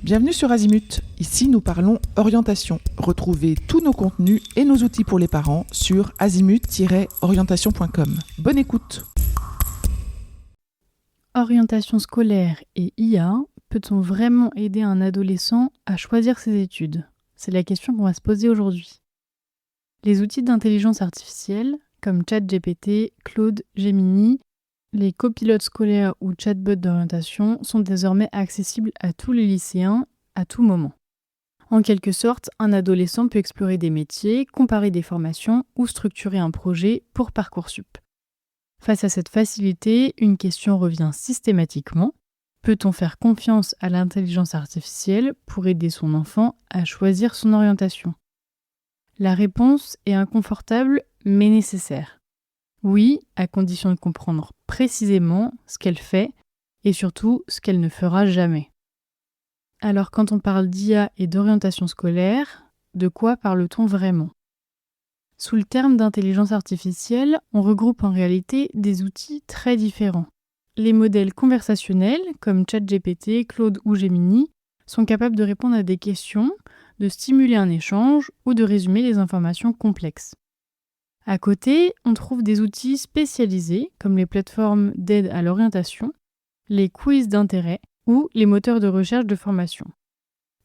Bienvenue sur Azimut. Ici, nous parlons orientation. Retrouvez tous nos contenus et nos outils pour les parents sur azimut-orientation.com. Bonne écoute. Orientation scolaire et IA, peut-on vraiment aider un adolescent à choisir ses études ? C'est la question qu'on va se poser aujourd'hui. Les outils d'intelligence artificielle, comme ChatGPT, Claude, Gemini, les copilotes scolaires ou chatbots d'orientation sont désormais accessibles à tous les lycéens à tout moment. En quelque sorte, un adolescent peut explorer des métiers, comparer des formations ou structurer un projet pour Parcoursup. Face à cette facilité, une question revient systématiquement. Peut-on faire confiance à l'intelligence artificielle pour aider son enfant à choisir son orientation ? La réponse est inconfortable mais nécessaire. Oui, à condition de comprendre précisément ce qu'elle fait et surtout ce qu'elle ne fera jamais. Alors quand on parle d'IA et d'orientation scolaire, de quoi parle-t-on vraiment ? Sous le terme d'intelligence artificielle, on regroupe en réalité des outils très différents. Les modèles conversationnels, comme ChatGPT, Claude ou Gemini, sont capables de répondre à des questions, de stimuler un échange ou de résumer des informations complexes. À côté, on trouve des outils spécialisés, comme les plateformes d'aide à l'orientation, les quiz d'intérêt ou les moteurs de recherche de formation.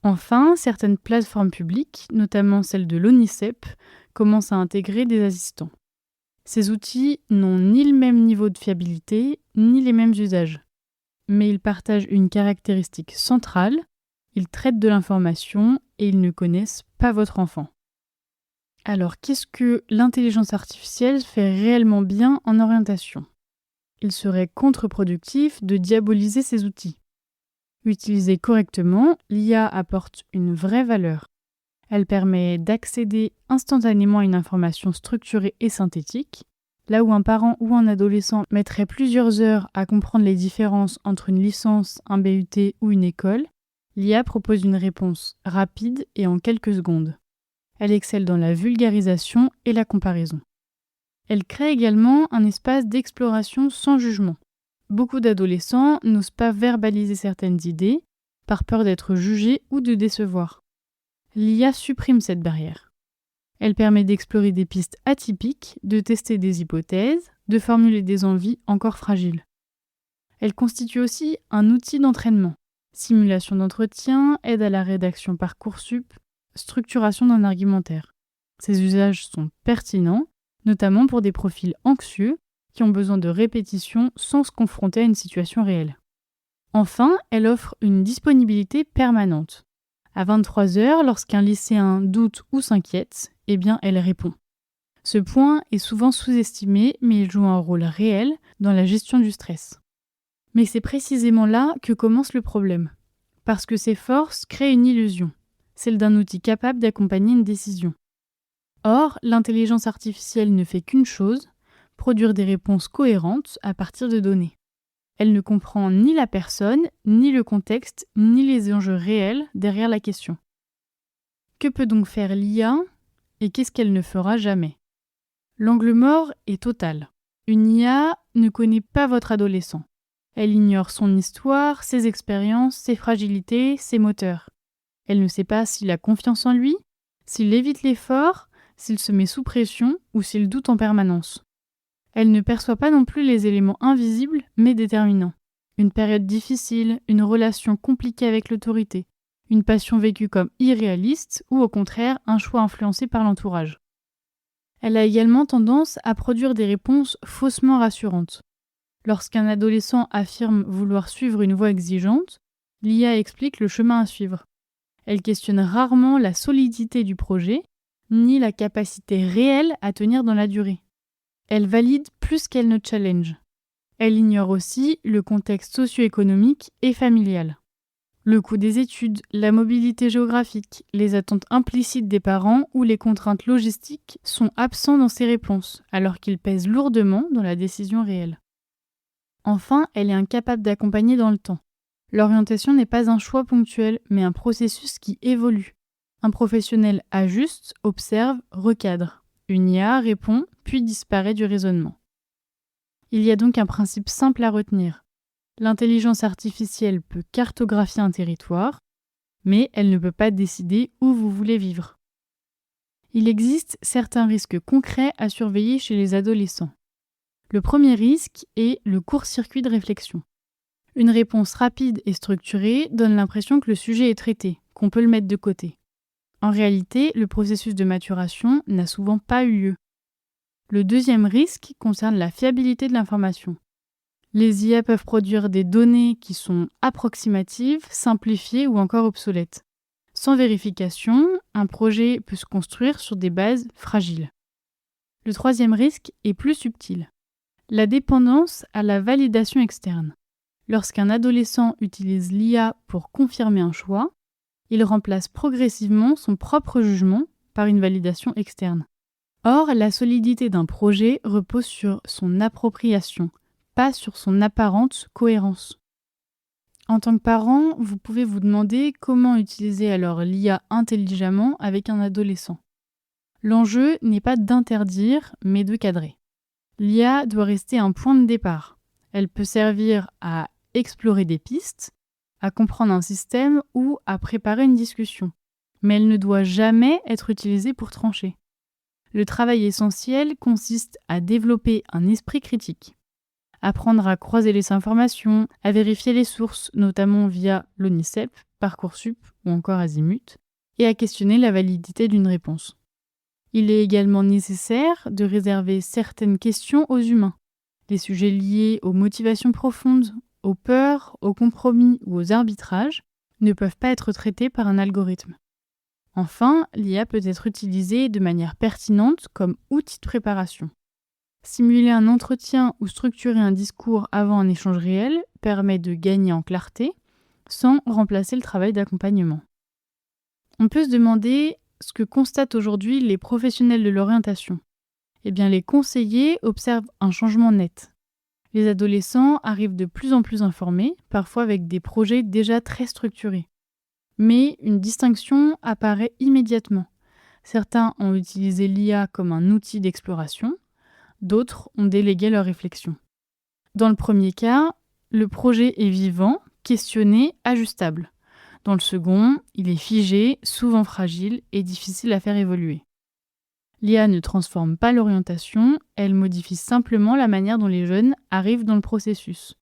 Enfin, certaines plateformes publiques, notamment celle de l'ONICEP, commencent à intégrer des assistants. Ces outils n'ont ni le même niveau de fiabilité, ni les mêmes usages. Mais ils partagent une caractéristique centrale, ils traitent de l'information et ils ne connaissent pas votre enfant. Alors, qu'est-ce que l'intelligence artificielle fait réellement bien en orientation ? Il serait contre-productif de diaboliser ces outils. Utilisée correctement, l'IA apporte une vraie valeur. Elle permet d'accéder instantanément à une information structurée et synthétique. Là où un parent ou un adolescent mettrait plusieurs heures à comprendre les différences entre une licence, un BUT ou une école, l'IA propose une réponse rapide et en quelques secondes. Elle excelle dans la vulgarisation et la comparaison. Elle crée également un espace d'exploration sans jugement. Beaucoup d'adolescents n'osent pas verbaliser certaines idées, par peur d'être jugés ou de décevoir. L'IA supprime cette barrière. Elle permet d'explorer des pistes atypiques, de tester des hypothèses, de formuler des envies encore fragiles. Elle constitue aussi un outil d'entraînement. Simulation d'entretien, aide à la rédaction Parcoursup, structuration d'un argumentaire. Ces usages sont pertinents, notamment pour des profils anxieux qui ont besoin de répétition sans se confronter à une situation réelle. Enfin, elle offre une disponibilité permanente. À 23h, lorsqu'un lycéen doute ou s'inquiète, elle répond. Ce point est souvent sous-estimé, mais il joue un rôle réel dans la gestion du stress. Mais c'est précisément là que commence le problème. Parce que ces forces créent une illusion, celle d'un outil capable d'accompagner une décision. Or, l'intelligence artificielle ne fait qu'une chose, produire des réponses cohérentes à partir de données. Elle ne comprend ni la personne, ni le contexte, ni les enjeux réels derrière la question. Que peut donc faire l'IA et qu'est-ce qu'elle ne fera jamais ? L'angle mort est total. Une IA ne connaît pas votre adolescent. Elle ignore son histoire, ses expériences, ses fragilités, ses moteurs. Elle ne sait pas s'il a confiance en lui, s'il évite l'effort, s'il se met sous pression ou s'il doute en permanence. Elle ne perçoit pas non plus les éléments invisibles mais déterminants. Une période difficile, une relation compliquée avec l'autorité, une passion vécue comme irréaliste ou au contraire un choix influencé par l'entourage. Elle a également tendance à produire des réponses faussement rassurantes. Lorsqu'un adolescent affirme vouloir suivre une voie exigeante, l'IA explique le chemin à suivre. Elle questionne rarement la solidité du projet, ni la capacité réelle à tenir dans la durée. Elle valide plus qu'elle ne challenge. Elle ignore aussi le contexte socio-économique et familial. Le coût des études, la mobilité géographique, les attentes implicites des parents ou les contraintes logistiques sont absents dans ces réponses, alors qu'ils pèsent lourdement dans la décision réelle. Enfin, elle est incapable d'accompagner dans le temps. L'orientation n'est pas un choix ponctuel, mais un processus qui évolue. Un professionnel ajuste, observe, recadre. Une IA répond, puis disparaît du raisonnement. Il y a donc un principe simple à retenir. L'intelligence artificielle peut cartographier un territoire, mais elle ne peut pas décider où vous voulez vivre. Il existe certains risques concrets à surveiller chez les adolescents. Le premier risque est le court-circuit de réflexion. Une réponse rapide et structurée donne l'impression que le sujet est traité, qu'on peut le mettre de côté. En réalité, le processus de maturation n'a souvent pas eu lieu. Le deuxième risque concerne la fiabilité de l'information. Les IA peuvent produire des données qui sont approximatives, simplifiées ou encore obsolètes. Sans vérification, un projet peut se construire sur des bases fragiles. Le troisième risque est plus subtil. La dépendance à la validation externe. Lorsqu'un adolescent utilise l'IA pour confirmer un choix, il remplace progressivement son propre jugement par une validation externe. Or, la solidité d'un projet repose sur son appropriation, pas sur son apparente cohérence. En tant que parent, vous pouvez vous demander comment utiliser alors l'IA intelligemment avec un adolescent. L'enjeu n'est pas d'interdire, mais de cadrer. L'IA doit rester un point de départ. Elle peut servir à explorer des pistes, à comprendre un système ou à préparer une discussion. Mais elle ne doit jamais être utilisée pour trancher. Le travail essentiel consiste à développer un esprit critique. Apprendre à croiser les informations, à vérifier les sources, notamment via l'ONICEP, Parcoursup ou encore Azimut, et à questionner la validité d'une réponse. Il est également nécessaire de réserver certaines questions aux humains. Les sujets liés aux motivations profondes, aux peurs, aux compromis ou aux arbitrages ne peuvent pas être traités par un algorithme. Enfin, l'IA peut être utilisée de manière pertinente comme outil de préparation. Simuler un entretien ou structurer un discours avant un échange réel permet de gagner en clarté sans remplacer le travail d'accompagnement. On peut se demander ce que constatent aujourd'hui les professionnels de l'orientation. Eh bien, les conseillers observent un changement net. Les adolescents arrivent de plus en plus informés, parfois avec des projets déjà très structurés. Mais une distinction apparaît immédiatement. Certains ont utilisé l'IA comme un outil d'exploration, d'autres ont délégué leur réflexion. Dans le premier cas, le projet est vivant, questionné, ajustable. Dans le second, il est figé, souvent fragile et difficile à faire évoluer. L'IA ne transforme pas l'orientation, elle modifie simplement la manière dont les jeunes arrivent dans le processus.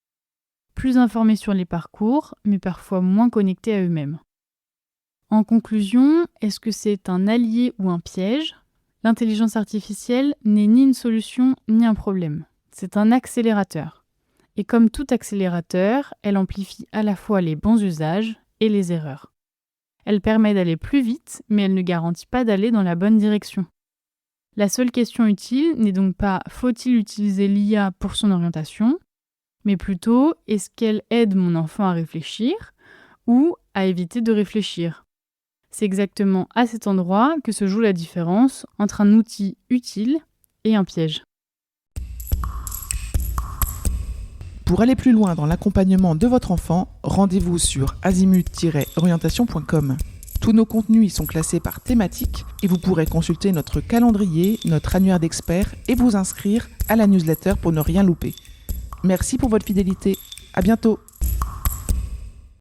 Plus informés sur les parcours, mais parfois moins connectés à eux-mêmes. En conclusion, est-ce que c'est un allié ou un piège ? L'intelligence artificielle n'est ni une solution ni un problème. C'est un accélérateur. Et comme tout accélérateur, elle amplifie à la fois les bons usages et les erreurs. Elle permet d'aller plus vite, mais elle ne garantit pas d'aller dans la bonne direction. La seule question utile n'est donc pas faut-il utiliser l'IA pour son orientation, mais plutôt est-ce qu'elle aide mon enfant à réfléchir ou à éviter de réfléchir ? C'est exactement à cet endroit que se joue la différence entre un outil utile et un piège. Pour aller plus loin dans l'accompagnement de votre enfant, rendez-vous sur azimut-orientation.com. Tous nos contenus y sont classés par thématique et vous pourrez consulter notre calendrier, notre annuaire d'experts et vous inscrire à la newsletter pour ne rien louper. Merci pour votre fidélité. À bientôt.